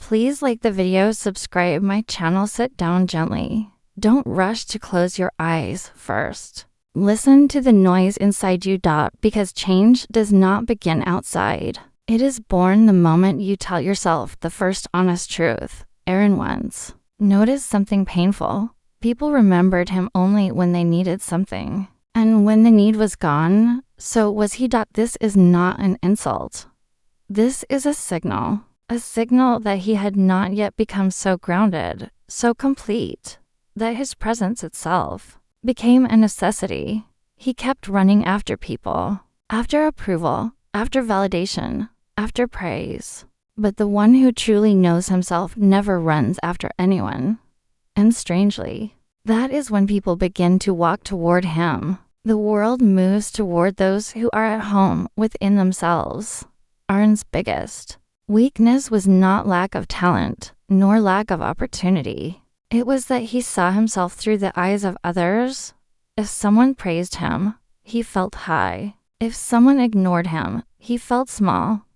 Please like the video, subscribe my channel, sit down gently. Don't rush to close your eyes first. Listen to the noise inside you. Because change does not begin outside. It is born the moment you tell yourself the first honest truth. Aaron once noticed something painful. People remembered him only when they needed something. And when the need was gone, so was he. This is not an insult. This is a signal that he had not yet become so grounded, so complete, that his presence itself became a necessity. He kept running after people, after approval, after validation, after praise. But the one who truly knows himself never runs after anyone. And strangely, that is when people begin to walk toward him. The world moves toward those who are at home within themselves. Aaron's biggest weakness was not lack of talent, nor lack of opportunity. It was that he saw himself through the eyes of others. If someone praised him, he felt high. If someone ignored him, he felt small.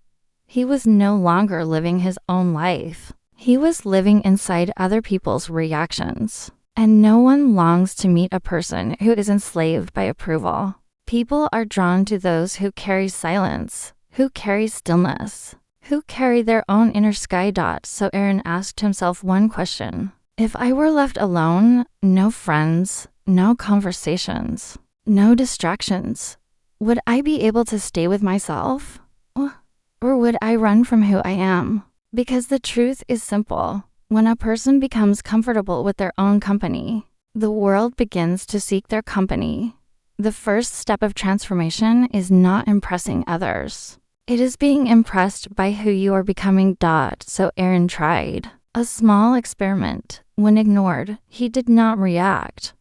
He was no longer living his own life. He was living inside other people's reactions. And no one longs to meet a person who is enslaved by approval. People are drawn to those who carry silence, who carry stillness, who carry their own inner sky. So Aaron asked himself one question. If I were left alone, no friends, no conversations, no distractions, would I be able to stay with myself? Or would I run from who I am? Because the truth is simple. When a person becomes comfortable with their own company, the world begins to seek their company. The first step of transformation is not impressing others. It is being impressed by who you are becoming. So Aaron tried a small experiment. When ignored, he did not react.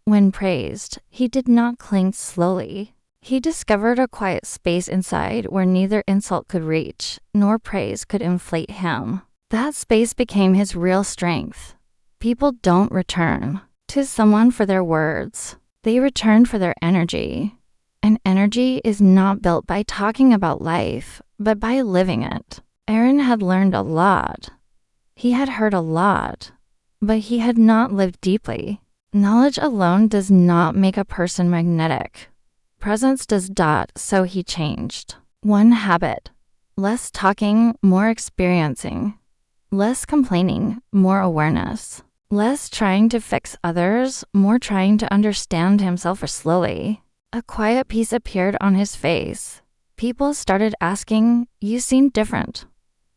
When praised, he did not cling slowly. He discovered a quiet space inside where neither insult could reach, nor praise could inflate him. That space became his real strength. People don't return to someone for their words. They return for their energy. And energy is not built by talking about life, but by living it. Aaron had learned a lot. He had heard a lot, but he had not lived deeply. Knowledge alone does not make a person magnetic. Presence does. So he changed. One habit: less talking, more experiencing. Less complaining, more awareness. Less trying to fix others, more trying to understand himself slowly. A quiet peace appeared on his face. People started asking, "You seem different."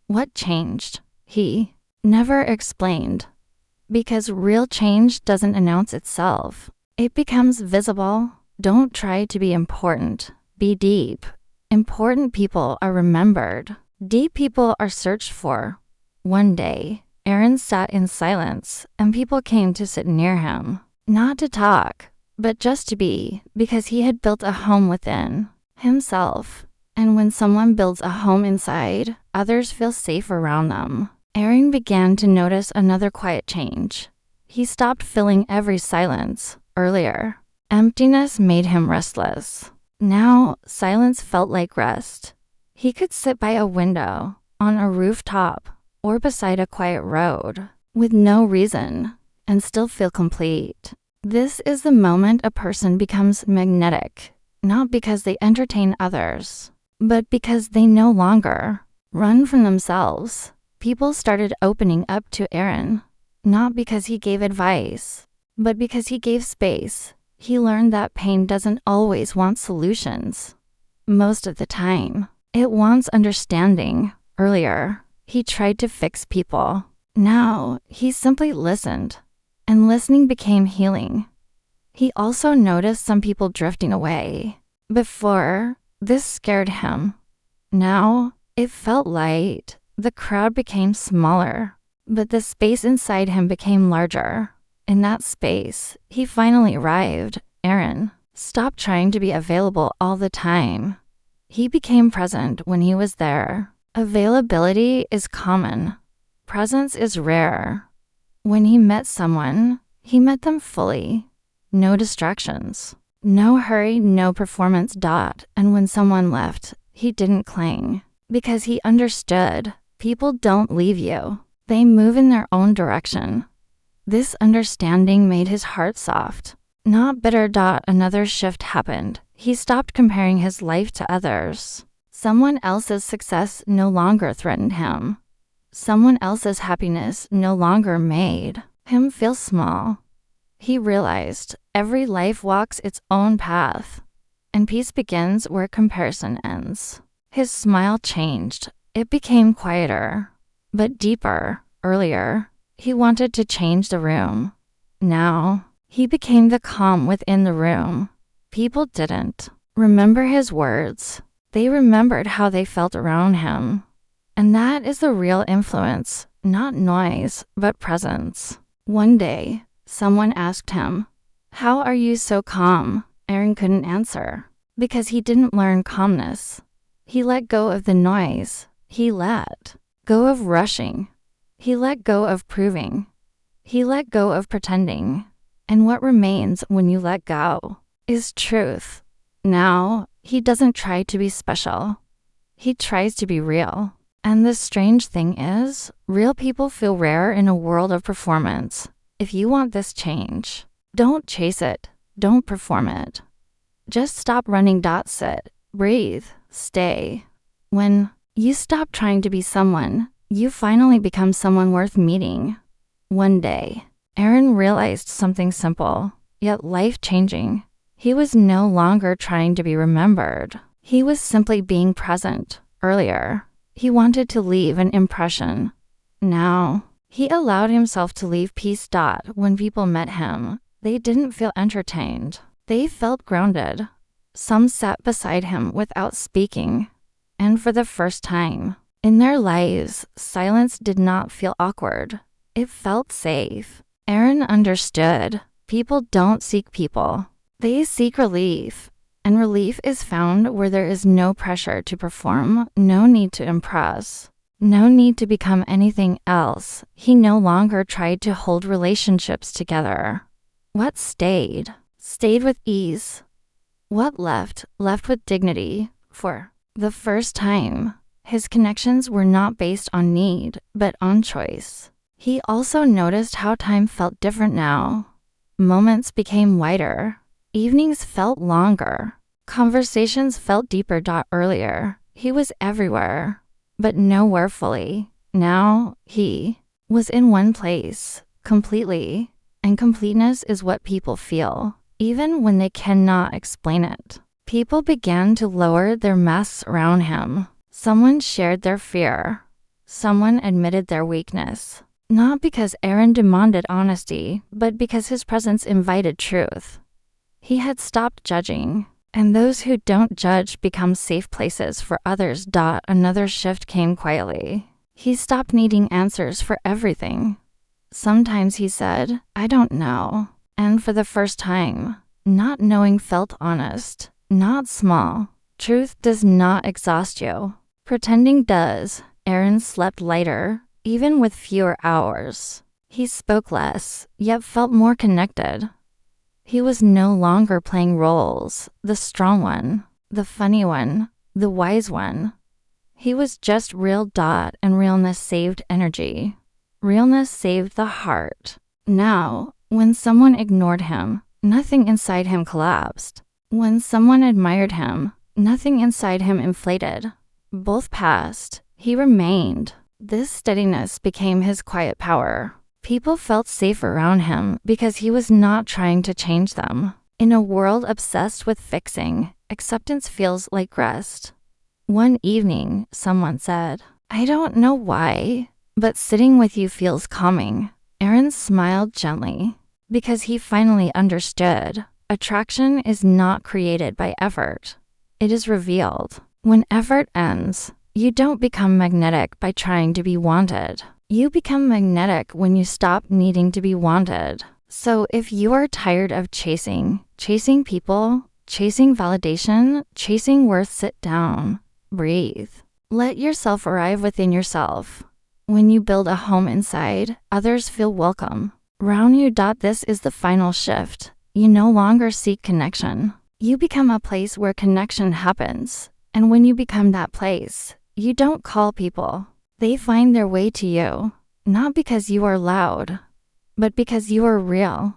What changed? He never explained. Because real change doesn't announce itself. It becomes visible. Don't try to be important. Be deep. Important people are remembered. Deep people are searched for. One day, Aaron sat in silence, and people came to sit near him. Not to talk, but just to be, because he had built a home within himself. And when someone builds a home inside, others feel safe around them. Aaron began to notice another quiet change. He stopped filling every silence. Earlier, emptiness made him restless. Now, silence felt like rest. He could sit by a window, on a rooftop, or beside a quiet road, with no reason, and still feel complete. This is the moment a person becomes magnetic, not because they entertain others, but because they no longer run from themselves. People started opening up to Aaron, not because he gave advice, but because he gave space. He learned that pain doesn't always want solutions. Most of the time, it wants understanding. Earlier, he tried to fix people. Now, he simply listened, and listening became healing. He also noticed some people drifting away. Before, this scared him. Now, it felt light. The crowd became smaller, but the space inside him became larger. In that space, he finally arrived. Aaron stopped trying to be available all the time. He became present when he was there. Availability is common. Presence is rare. When he met someone, he met them fully. No distractions. No hurry, no performance. And when someone left, he didn't cling. Because he understood. People don't leave you. They move in their own direction. This understanding made his heart soft. Not bitter. Another shift happened. He stopped comparing his life to others. Someone else's success no longer threatened him. Someone else's happiness no longer made him feel small. He realized every life walks its own path, and peace begins where comparison ends. His smile changed. It became quieter, but deeper. Earlier, he wanted to change the room. Now, he became the calm within the room. People didn't remember his words. They remembered how they felt around him. And that is the real influence, not noise, but presence. One day, someone asked him, "How are you so calm?" Aaron couldn't answer, because he didn't learn calmness. He let go of the noise. He let go of rushing. He let go of proving. He let go of pretending. And what remains when you let go is truth. Now, he doesn't try to be special. He tries to be real. And the strange thing is, real people feel rare in a world of performance. If you want this change, don't chase it. Don't perform it. Just stop running. Sit, breathe, stay. When you stop trying to be someone, you finally become someone worth meeting. One day, Aaron realized something simple, yet life-changing. He was no longer trying to be remembered. He was simply being present. Earlier, he wanted to leave an impression. Now, he allowed himself to leave peace. When people met him, they didn't feel entertained. They felt grounded. Some sat beside him without speaking. And for the first time in their lives, silence did not feel awkward. It felt safe. Aaron understood. People don't seek people. They seek relief. And relief is found where there is no pressure to perform, no need to impress, no need to become anything else. He no longer tried to hold relationships together. What stayed with ease. What left with dignity. For the first time, his connections were not based on need, but on choice. He also noticed how time felt different now. Moments became wider. Evenings felt longer. Conversations felt deeper. Earlier, he was everywhere, but nowhere fully. Now, he was in one place, completely. And completeness is what people feel, even when they cannot explain it. People began to lower their masks around him. Someone shared their fear. Someone admitted their weakness. Not because Aaron demanded honesty, but because his presence invited truth. He had stopped judging, and those who don't judge become safe places for others. Another shift came quietly. He stopped needing answers for everything. Sometimes he said, "I don't know." And for the first time, not knowing felt honest, not small. Truth does not exhaust you. Pretending does. Aaron slept lighter, even with fewer hours. He spoke less, yet felt more connected. He was no longer playing roles, the strong one, the funny one, the wise one. He was just real. And realness saved energy. Realness saved the heart. Now, when someone ignored him, nothing inside him collapsed. When someone admired him, nothing inside him inflated. Both passed. He remained. This steadiness became his quiet power. People felt safe around him because he was not trying to change them. In a world obsessed with fixing, acceptance feels like rest. One evening, someone said, "I don't know why, but sitting with you feels calming." Aaron smiled gently because he finally understood. Attraction is not created by effort. It is revealed. When effort ends, you don't become magnetic by trying to be wanted. You become magnetic when you stop needing to be wanted. So if you are tired of chasing people, chasing validation, chasing worth, sit down, breathe. Let yourself arrive within yourself. When you build a home inside, others feel welcome around you. This is the final shift. You no longer seek connection. You become a place where connection happens. And when you become that place, you don't call people. They find their way to you. not because you are loud, but because you are real.